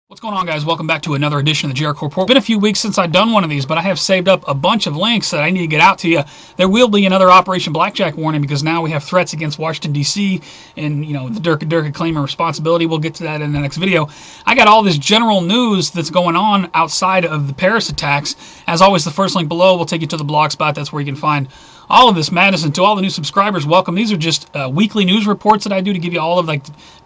What's going on, guys? Welcome back to another edition of the Jericho Report. It's been a few weeks since I've done one of these, but I have saved up a bunch of links that I need to get out to you. There will be another Operation Blackjack warning because now we have threats against Washington, D.C. and, the Durka claim of responsibility. We'll get to that in the next video. I got all this general news that's going on outside of the Paris attacks. As always, the first link below will take you to the Blogspot. That's where you can find all of this madness. And to all the new subscribers, welcome. These are just weekly news reports that I do to give you all of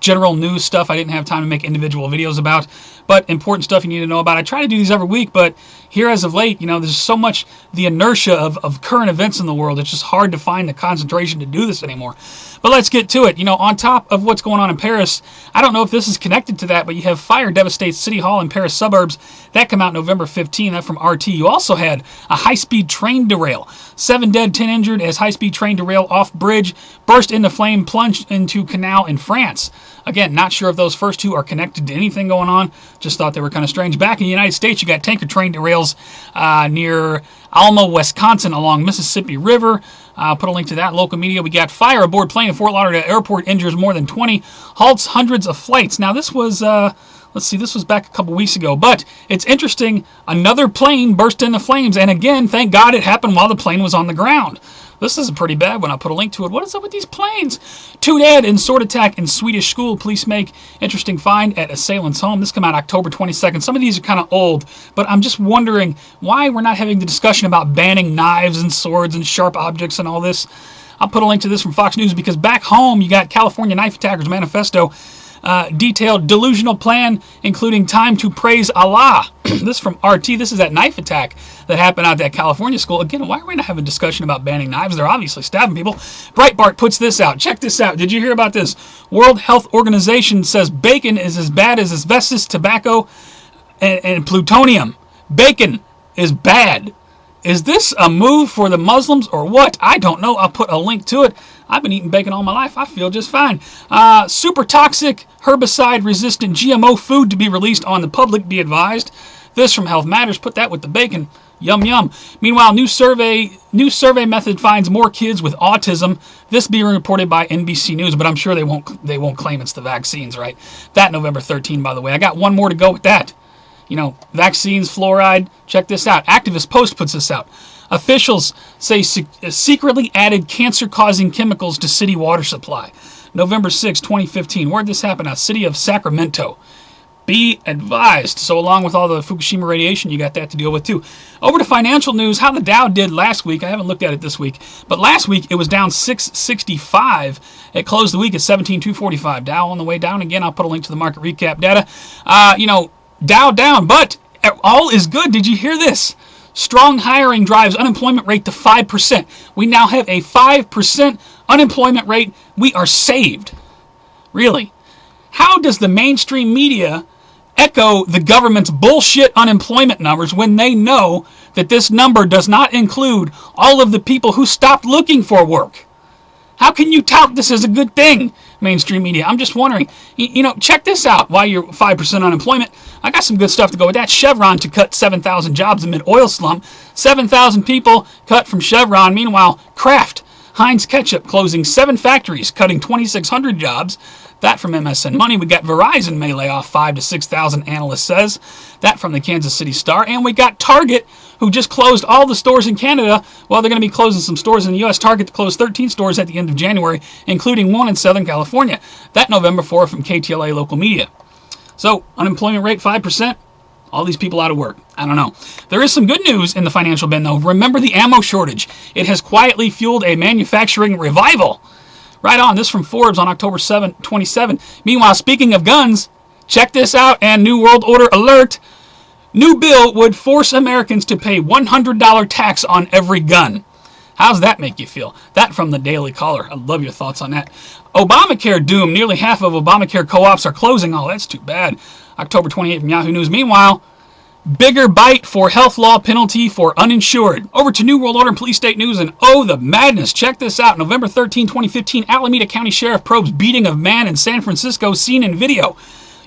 general news stuff I didn't have time to make individual videos about, but important stuff you need to know about. I try to do these every week, but here as of late, there's so much the inertia of current events in the world. It's just hard to find the concentration to do this anymore. But let's get to it. On top of what's going on in Paris, I don't know if this is connected to that, but you have fire devastates City Hall in Paris suburbs. That came out November 15. That from RT. You also had a high-speed train derail. 7 dead, 10 injured as high-speed train derail off bridge, burst into flame, plunged into canal in France. Again, not sure if those first two are connected to anything going on. Just thought they were kind of strange. Back in the United States, you got tanker train derails near Alma, Wisconsin, along Mississippi River. I'll put a link to that. Local media. We got fire aboard plane at Fort Lauderdale Airport, injures more than 20, halts hundreds of flights. Now, this was, this was back a couple weeks ago, but it's interesting. Another plane burst into flames, and again, thank God it happened while the plane was on the ground. This is a pretty bad one. I'll put a link to it. What is up with these planes? 2 dead in sword attack in Swedish school. Police make interesting find at assailant's home. This came out October 22nd. Some of these are kind of old, but I'm just wondering why we're not having the discussion about banning knives and swords and sharp objects and all this. I'll put a link to this from Fox News because back home you got California knife attackers manifesto. Detailed delusional plan, including time to praise Allah. This from RT. This is that knife attack that happened out at that California school. Again, why are we not having a discussion about banning knives? They're obviously stabbing people. Breitbart puts this out. Check this out. Did you hear about this? World Health Organization says bacon is as bad as asbestos, tobacco, and plutonium. Bacon is bad. Is this a move for the Muslims or what? I don't know. I'll put a link to it. I've been eating bacon all my life. I feel just fine. Super toxic, herbicide-resistant GMO food to be released on the public, be advised. This from Health Matters. Put that with the bacon. Yum, yum. Meanwhile, new survey method finds more kids with autism. This being reported by NBC News, but I'm sure they won't claim it's the vaccines, right? That November 13, by the way. I got one more to go with that. Vaccines, fluoride. Check this out. Activist Post puts this out. Officials say secretly added cancer-causing chemicals to city water supply. November 6, 2015. Where'd this happen? City of Sacramento. Be advised. So along with all the Fukushima radiation, you got that to deal with too. Over to financial news. How the Dow did last week. I haven't looked at it this week. But last week, it was down 665. It closed the week at 17,245. Dow on the way down again. I'll put a link to the market recap data. Dow down, but all is good. Did you hear this? Strong hiring drives unemployment rate to 5%. We now have a 5% unemployment rate. We are saved. Really? How does the mainstream media echo the government's bullshit unemployment numbers when they know that this number does not include all of the people who stopped looking for work? How can you tout this as a good thing, mainstream media? I'm just wondering. Check this out. Why you're 5% unemployment. I got some good stuff to go with that. Chevron to cut 7,000 jobs amid oil slump. 7,000 people cut from Chevron. Meanwhile, Kraft, Heinz Ketchup closing 7 factories, cutting 2,600 jobs. That from MSN Money. We got Verizon may lay off 5,000 to 6,000, analyst says. That from the Kansas City Star. And we got Target, who just closed all the stores in Canada. Well, they're going to be closing some stores in the U.S. Target closed 13 stores at the end of January, including one in Southern California. That November 4 from KTLA local media. So, unemployment rate 5%. All these people out of work. I don't know. There is some good news in the financial bin, though. Remember the ammo shortage. It has quietly fueled a manufacturing revival. Right on. This from Forbes on October 27. Meanwhile, speaking of guns, check this out and New World Order alert. New bill would force Americans to pay $100 tax on every gun. How's that make you feel? That from the Daily Caller. I love your thoughts on that. Obamacare doom. Nearly half of Obamacare co-ops are closing. Oh, that's too bad. October 28 from Yahoo News. Meanwhile, bigger bite for health law penalty for uninsured. Over to New World Order and Police State News, and oh, the madness. Check this out. November 13, 2015, Alameda County Sheriff probes beating of man in San Francisco, seen in video.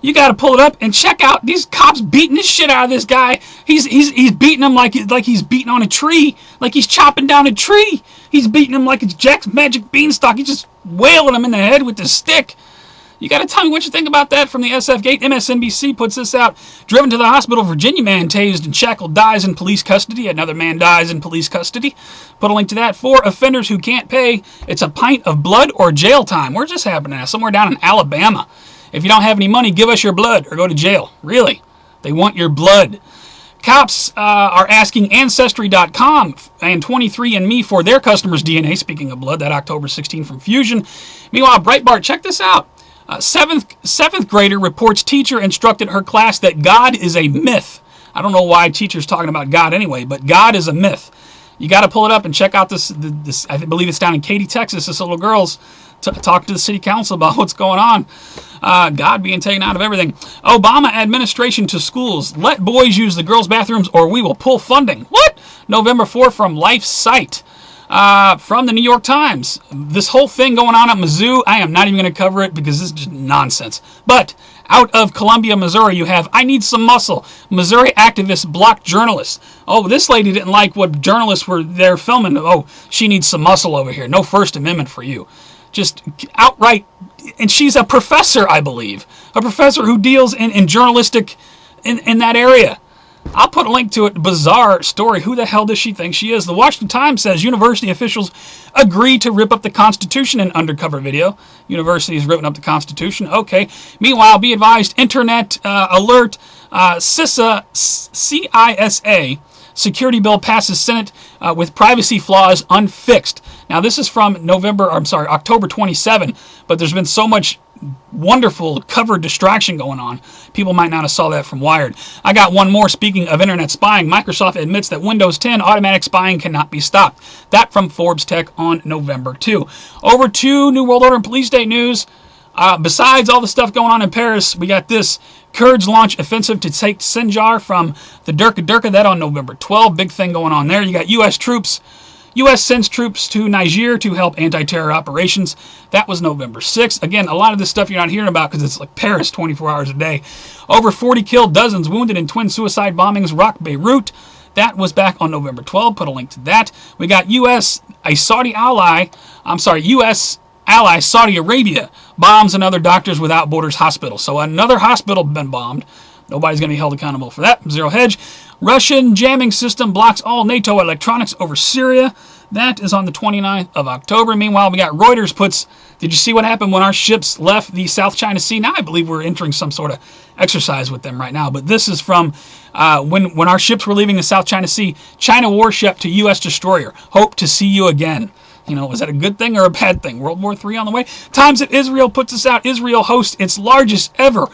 You got to pull it up and check out these cops beating the shit out of this guy. He's beating him like he's beating on a tree, like he's chopping down a tree. He's beating him like it's Jack's Magic Beanstalk. He's just wailing him in the head with the stick. You got to tell me what you think about that from the SF Gate. MSNBC puts this out. Driven to the hospital, Virginia man tased and shackled dies in police custody. Another man dies in police custody. Put a link to that. 4 offenders who can't pay. It's a pint of blood or jail time. Where's this happening at? Somewhere down in Alabama. If you don't have any money, give us your blood or go to jail. Really? They want your blood. Cops are asking Ancestry.com and 23andMe for their customers' DNA. Speaking of blood, that October 16 from Fusion. Meanwhile, Breitbart, check this out. Seventh grader reports teacher instructed her class that God is a myth. I don't know why teacher's talking about God anyway, but God is a myth. You got to pull it up and check out this. I believe it's down in Katy, Texas. This little girl's talking to the city council about what's going on. God being taken out of everything. Obama administration to schools. Let boys use the girls' bathrooms or we will pull funding. What? November 4 from Life Site. From the New York Times. This whole thing going on at Mizzou, I am not even going to cover it because this is just nonsense. But out of Columbia, Missouri, you have I Need Some Muscle. Missouri activists block journalists. Oh, this lady didn't like what journalists were there filming. Oh, she needs some muscle over here. No First Amendment for you. Just outright. And she's a professor, I believe. A professor who deals in journalistic in that area. I'll put a link to it. Bizarre story. Who the hell does she think she is? The Washington Times says university officials agree to rip up the Constitution in undercover video. University is ripping up the Constitution. Okay. Meanwhile, be advised, internet alert. CISA security bill passes Senate with privacy flaws unfixed. Now, this is from October 27, but there's been so much wonderful cover distraction going on. People might not have saw that from Wired. I got one more. Speaking of internet spying, Microsoft admits that Windows 10 automatic spying cannot be stopped. That from Forbes Tech on November 2. Over to New World Order and Police State news. Besides all the stuff going on in Paris, we got this. Kurds launch offensive to take Sinjar from the Durka. That on November 12. Big thing going on there. You got U.S. troops. U.S. sends troops to Niger to help anti-terror operations. That was November 6th. Again, a lot of this stuff you're not hearing about because it's like Paris 24 hours a day. Over 40 killed, dozens wounded in twin suicide bombings, rock Beirut. That was back on November 12th. Put a link to that. We got U.S. ally, Saudi Arabia, bombs another Doctors Without Borders hospital. So another hospital been bombed. Nobody's going to be held accountable for that. Zero hedge. Russian jamming system blocks all NATO electronics over Syria. That is on the 29th of October. Meanwhile, we got Reuters puts, did you see what happened when our ships left the South China Sea? Now I believe we're entering some sort of exercise with them right now. But this is from when our ships were leaving the South China Sea, China warship to U.S. destroyer. Hope to see you again. You know, is that a good thing or a bad thing? World War III on the way. Times that Israel puts this out. Israel hosts its largest ever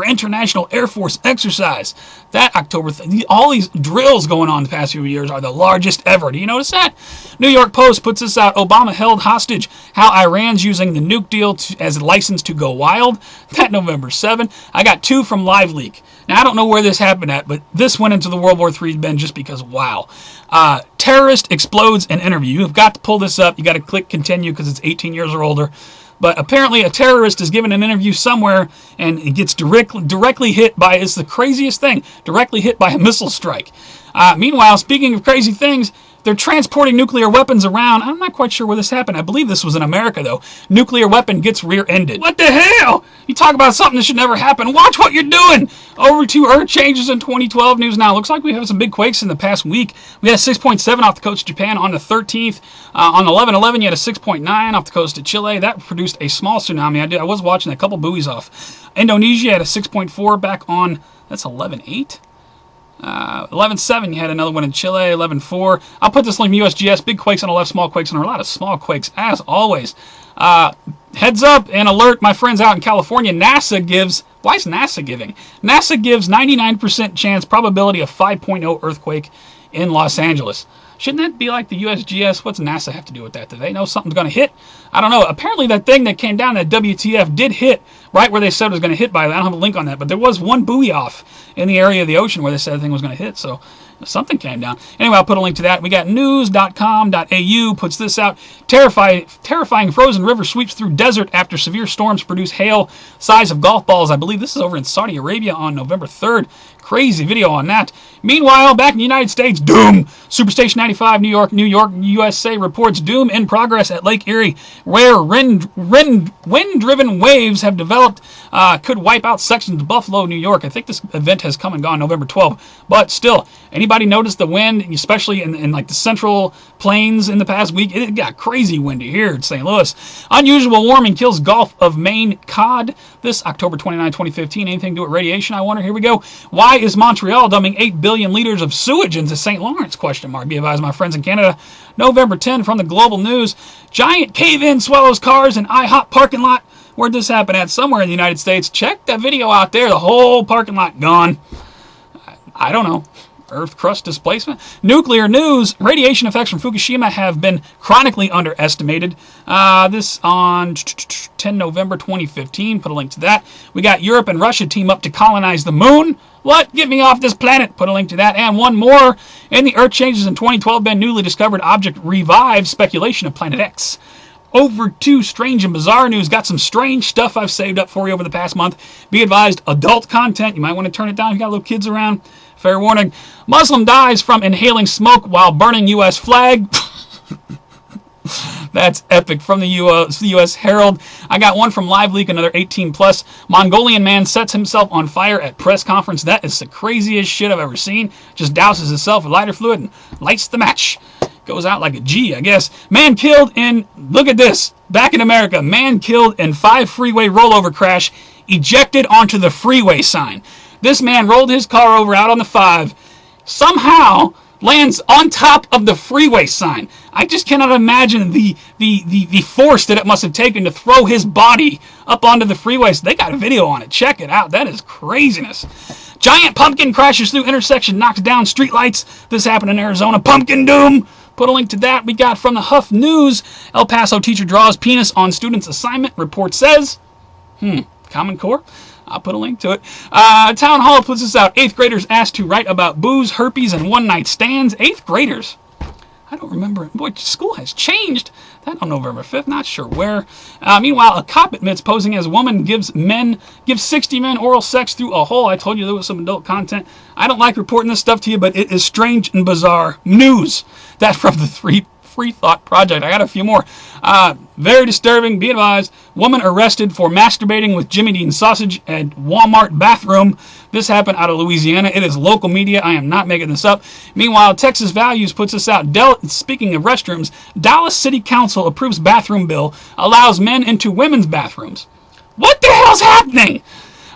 international Air Force exercise. That October, all these drills going on the past few years are the largest ever. Do you notice that? New York Post puts this out. Obama held hostage. How Iran's using the nuke deal as a license to go wild. That November 7. I got 2 from LiveLeak. Now, I don't know where this happened at, but this went into the World War III bin just because, wow. Terrorist explodes an interview. You've got to pull this up. You got to click continue because it's 18 years or older. But apparently a terrorist is given an interview somewhere and it gets directly hit by, it's the craziest thing, directly hit by a missile strike. Meanwhile, speaking of crazy things, they're transporting nuclear weapons around. I'm not quite sure where this happened. I believe this was in America, though. Nuclear weapon gets rear-ended. What the hell? You talk about something that should never happen. Watch what you're doing. Over to Earth changes in 2012 news now. Looks like we have some big quakes in the past week. We had a 6.7 off the coast of Japan on the 13th. On 11/11, you had a 6.9 off the coast of Chile. That produced a small tsunami. I was watching a couple buoys off. Indonesia had a 6.4 back on, that's 11/8? 11/7, you had another one in Chile. 11/4. I'll put this link in USGS. Big quakes on the left, small quakes on the right. A lot of small quakes, as always. Heads up and alert, my friends out in California. NASA gives, why is NASA giving? NASA gives 99% chance probability of 5.0 earthquake in Los Angeles. Shouldn't that be like the USGS? What's NASA have to do with that? Do they know something's going to hit? I don't know. Apparently that thing that came down, that WTF, did hit right where they said it was going to hit by. I don't have a link on that, but there was one buoy off in the area of the ocean where they said the thing was going to hit, so something came down. Anyway, I'll put a link to that. We got news.com.au puts this out. Terrifying frozen river sweeps through desert after severe storms produce hail size of golf balls. I believe this is over in Saudi Arabia on November 3rd. Crazy video on that. Meanwhile, back in the United States, doom! Superstation 95, New York, USA reports doom in progress at Lake Erie, where wind-driven waves have developed, could wipe out sections of Buffalo, New York. I think this event has come and gone November 12th, but still, anybody notice the wind, especially in like the central plains in the past week? It got crazy windy here in St. Louis. Unusual warming kills Gulf of Maine cod this October 29, 2015. Anything to do with radiation, I wonder? Here we go. Why is Montreal dumping 8 billion liters of sewage into St. Lawrence? Question mark. Be advised, my friends in Canada. November 10 from the Global News. Giant cave-in swallows cars in IHOP parking lot. Where'd this happen at? Somewhere in the United States. Check that video out there. The whole parking lot gone. I don't know. Earth crust displacement. Nuclear news. Radiation effects from Fukushima have been chronically underestimated. This on 10 November 2015. Put a link to that. We got Europe and Russia team up to colonize the moon. What? Get me off this planet. Put a link to that. And one more. In the Earth changes in 2012, been newly discovered object revives speculation of Planet X. Over to strange and bizarre news. Got some strange stuff I've saved up for you over the past month. Be advised, adult content. You might want to turn it down if you got little kids around. Fair warning. Muslim dies from inhaling smoke while burning U.S. flag. That's epic. From the U.S. Herald. I got one from LiveLeak, another 18 plus. Mongolian man sets himself on fire at press conference. That is the craziest shit I've ever seen. Just douses himself with lighter fluid and lights the match. Goes out like a G, I guess. Man killed in, look at this, back in America. Man killed in 5 freeway rollover crash, ejected onto the freeway sign. This man rolled his car over out on the 5, somehow lands on top of the freeway sign. I just cannot imagine the force that it must have taken to throw his body up onto the freeway. So they got a video on it. Check it out. That is craziness. Giant pumpkin crashes through intersection, knocks down streetlights. This happened in Arizona. Pumpkin doom. Put a link to that. We got from the Huff News. El Paso teacher draws penis on student's assignment. Report says. Common Core. I'll put a link to it. Town Hall puts this out. 8th graders asked to write about booze, herpes, and one-night stands. 8th graders? I don't remember. Boy, school has changed. That on November 5th. Not sure where. Meanwhile, a cop admits posing as a woman gives 60 men oral sex through a hole. I told you there was some adult content. I don't like reporting this stuff to you, but it is strange and bizarre news. That from the Free Thought Project. I got a few more. Very disturbing. Be advised. Woman arrested for masturbating with Jimmy Dean sausage at Walmart bathroom. This happened out of Louisiana. It is local media. I am not making this up. Meanwhile, Texas Values puts this out. Speaking of restrooms, Dallas City Council approves bathroom bill, allows men into women's bathrooms. What the hell's happening?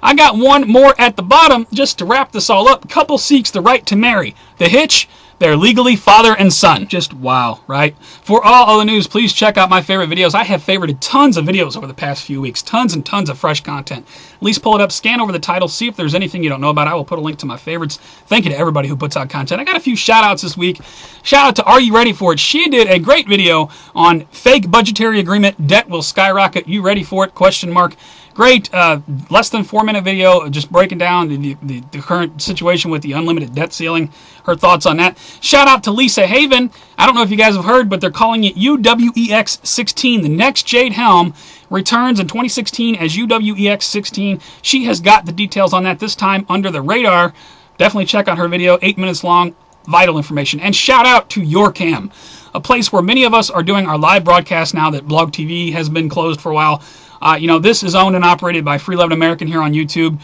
I got one more at the bottom just to wrap this all up. Couple seeks the right to marry. The hitch? They're legally father and son. Just wow, right? For all other news, please check out my favorite videos. I have favorited tons of videos over the past few weeks. Tons and tons of fresh content. At least pull it up, scan over the title, see if there's anything you don't know about. I will put a link to my favorites. Thank you to everybody who puts out content. I got a few shout-outs this week. Shout out to Are You Ready For It? She did a great video on fake budgetary agreement. Debt will skyrocket. You ready for it? Question mark. Great, less than 4-minute video just breaking down the current situation with the unlimited debt ceiling. Her thoughts on that. Shout out to Lisa Haven. I don't know if you guys have heard, but they're calling it UWEX16. The next Jade Helm returns in 2016 as UWEX16. She has got the details on that this time under the radar. Definitely check out her video, 8 minutes long, vital information. And shout out to YourCam, a place where many of us are doing our live broadcast now that Blog TV has been closed for a while. This is owned and operated by Free Loving American here on YouTube.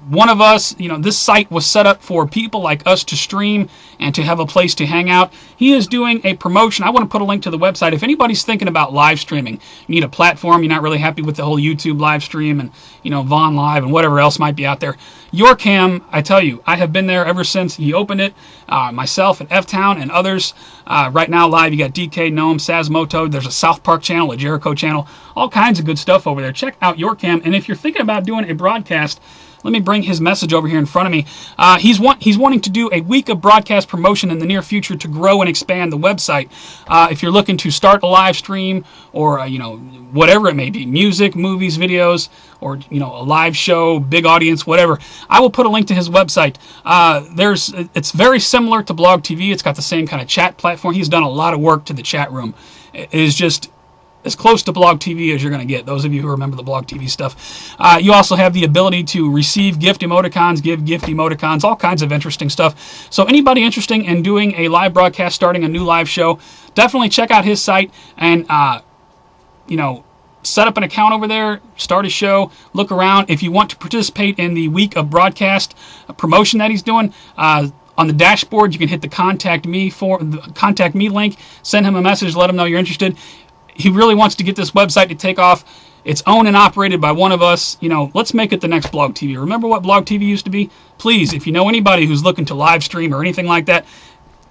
One of us, this site was set up for people like us to stream and to have a place to hang out. He is doing a promotion. I want to put a link to the website. If anybody's thinking about live streaming, you need a platform, you're not really happy with the whole YouTube live stream and, Vaughn Live and whatever else might be out there. YourCam, I tell you, I have been there ever since he opened it. Myself and F-Town and others. Right now live, you got DK, Gnome, Sazmoto. There's a South Park channel, a Jericho channel. All kinds of good stuff over there. Check out YourCam. And if you're thinking about doing a broadcast, let me bring his message over here in front of me. He's wanting to do a week of broadcast promotion in the near future to grow and expand the website. If you're looking to start a live stream or, whatever it may be, music, movies, videos, or, a live show, big audience, whatever, I will put a link to his website. It's very similar to Blog TV. It's got the same kind of chat platform. He's done a lot of work to the chat room. It is just as close to Blog TV as you're going to get, those of you who remember the Blog TV stuff. You also have the ability to receive gift emoticons, give gift emoticons, all kinds of interesting stuff. So anybody interested in doing a live broadcast, starting a new live show, definitely check out his site and, set up an account over there, start a show, look around. If you want to participate in the week of broadcast promotion that he's doing, on the dashboard, you can hit the contact me link, send him a message, let him know you're interested. He really wants to get this website to take off. It's owned and operated by one of us. Let's make it the next Blog TV. Remember what Blog TV used to be? Please, if you know anybody who's looking to live stream or anything like that,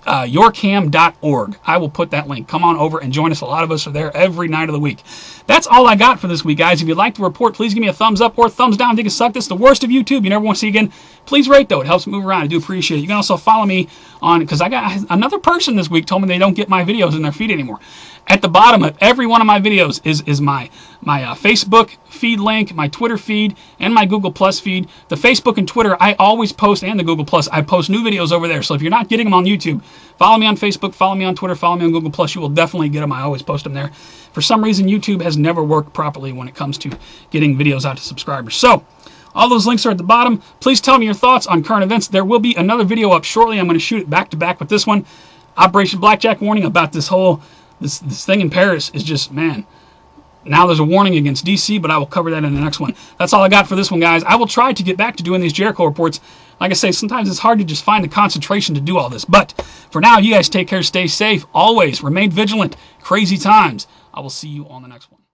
yourcam.org. I will put that link. Come on over and join us. A lot of us are there every night of the week. That's all I got for this week, guys. If you'd like the report, please give me a thumbs up or thumbs down. Think it sucked. It's the worst of YouTube. You never want to see again. Please rate, though. It helps move around. I do appreciate it. You can also follow me on, because I got another person this week told me they don't get my videos in their feed anymore. At the bottom of every one of my videos is my Facebook feed link, my Twitter feed, and my Google Plus feed. The Facebook and Twitter I always post, and the Google Plus, I post new videos over there. So if you're not getting them on YouTube, follow me on Facebook, follow me on Twitter, follow me on Google Plus. You will definitely get them. I always post them there. For some reason, YouTube has never worked properly when it comes to getting videos out to subscribers. So all those links are at the bottom. Please tell me your thoughts on current events. There will be another video up shortly. I'm going to shoot it back to back with this one. Operation Blackjack warning about this whole this thing in Paris is just, man. Now there's a warning against DC, but I will cover that in the next one. That's all I got for this one, guys. I will try to get back to doing these Jericho reports. Like I say, sometimes it's hard to just find the concentration to do all this. But for now, you guys take care, stay safe. Always remain vigilant. Crazy times. I will see you on the next one.